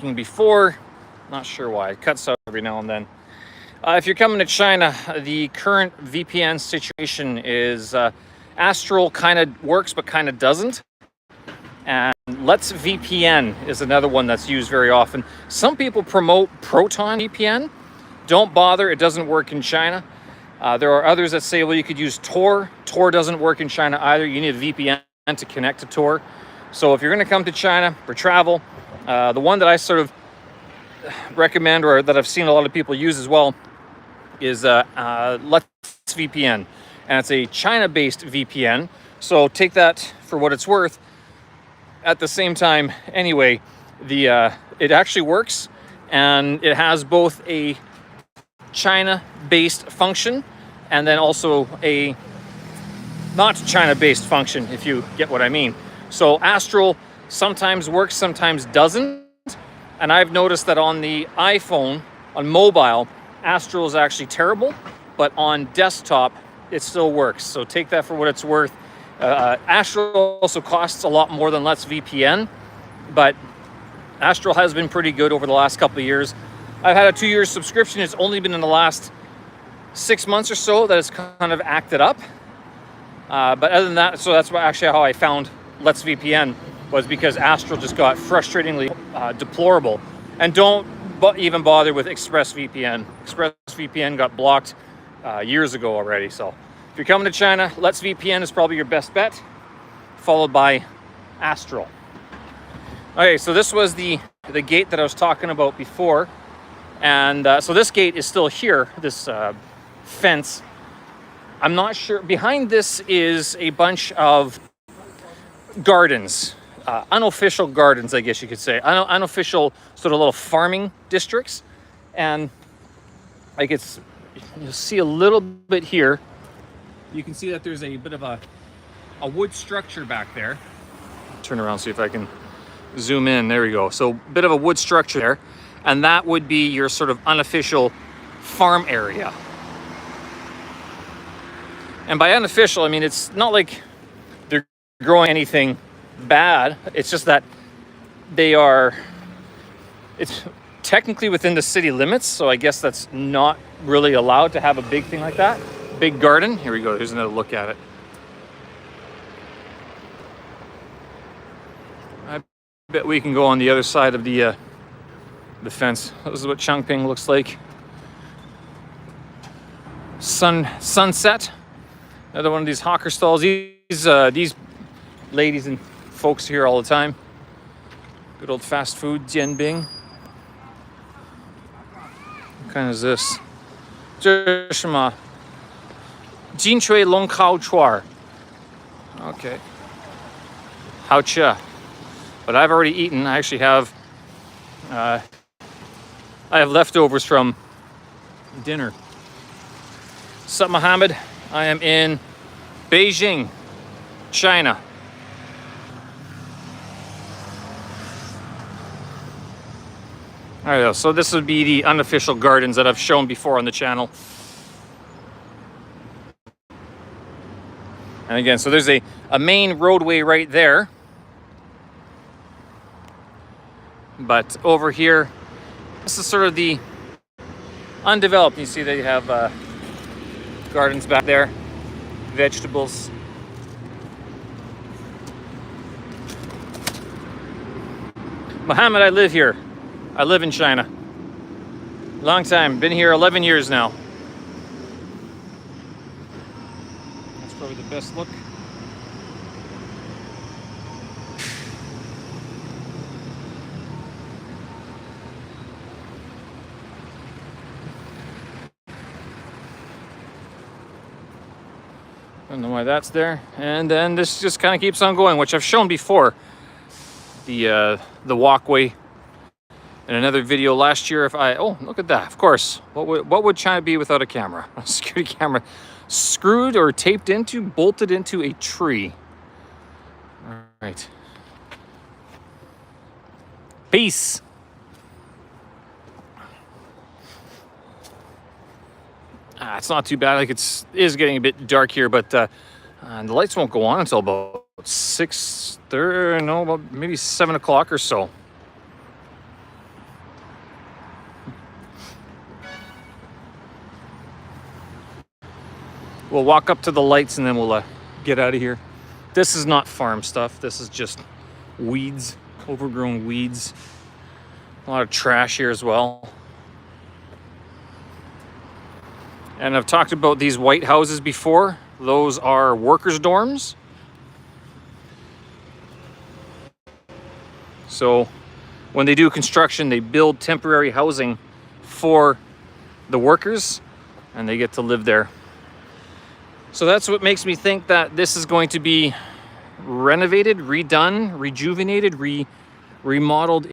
before. Not sure why. It cuts out every now and then. If you're coming to China, the current VPN situation is Astral kind of works but kind of doesn't. And Let's VPN is another one that's used very often. Some people promote Proton VPN. Don't bother, it doesn't work in China. There are others that say, well, you could use Tor. Tor doesn't work in China either. You need a VPN to connect to Tor. So if you're going to come to China for travel, the one that I sort of recommend, or that I've seen a lot of people use as well, is Let's VPN. And it's a China-based VPN. So take that for what it's worth. At the same time, anyway, it actually works, and it has both a China-based function and then also a not China-based function, if you get what I mean. So Astral sometimes works, sometimes doesn't. And I've noticed that on the iPhone, on mobile, Astral is actually terrible, but on desktop, it still works. So take that for what it's worth. Astral also costs a lot more than Let's VPN, but Astral has been pretty good over the last couple of years. I've had a 2-year subscription. It's only been in the last 6 months or so that it's kind of acted up. But other than that, so that's actually how I found Let's VPN, was because Astral just got frustratingly deplorable. And don't even bother with ExpressVPN. ExpressVPN got blocked years ago already. So if you're coming to China, Let's VPN is probably your best bet, followed by Astral. Okay, so this was the gate that I was talking about before. And so this gate is still here, this fence. I'm not sure. Behind this is a bunch of gardens, unofficial gardens, I guess you could say. Unofficial sort of little farming districts. And like you'll see a little bit here. You can see that there's a bit of a wood structure back there. Turn around, see if I can zoom in. There we go. So a bit of a wood structure there. And that would be your sort of unofficial farm area. And by unofficial, I mean, it's not like they're growing anything bad. It's just that it's technically within the city limits. So I guess that's not really allowed to have a big thing like that. Big garden. Here we go. Here's another look at it. I bet we can go on the other side of the fence. This is what Changping looks like. Sunset. Another one of these hawker stalls. These ladies and folks here all the time. Good old fast food, Jianbing. What kind is this? 这是什么? Jinshui Long Kao Chuar. Okay. Haocha. But I've already eaten. I actually have I have leftovers from dinner. Sup, Mohammed? I am in Beijing, China. All right, so this would be the unofficial gardens that I've shown before on the channel. And again, so there's a main roadway right there. But over here, this is sort of the undeveloped. You see they have gardens back there, vegetables. Mohammed, I live here. I live in China. Long time, been here 11 years now. That's probably the best look. I don't know why that's there. And then this just kind of keeps on going, which I've shown before. The walkway in another video last year. Oh, look at that. Of course. What would China be without a camera? A security camera screwed or taped into, bolted into a tree. All right. Peace. It's not too bad. Like it is getting a bit dark here, but the lights won't go on until about 6:30. No, about maybe 7 o'clock or so. We'll walk up to the lights and then we'll get out of here. This is not farm stuff. This is just weeds, overgrown weeds. A lot of trash here as well. And I've talked about these white houses before. Those are workers' dorms. So when they do construction, they build temporary housing for the workers and they get to live there. So that's what makes me think that this is going to be renovated, redone, rejuvenated, remodeled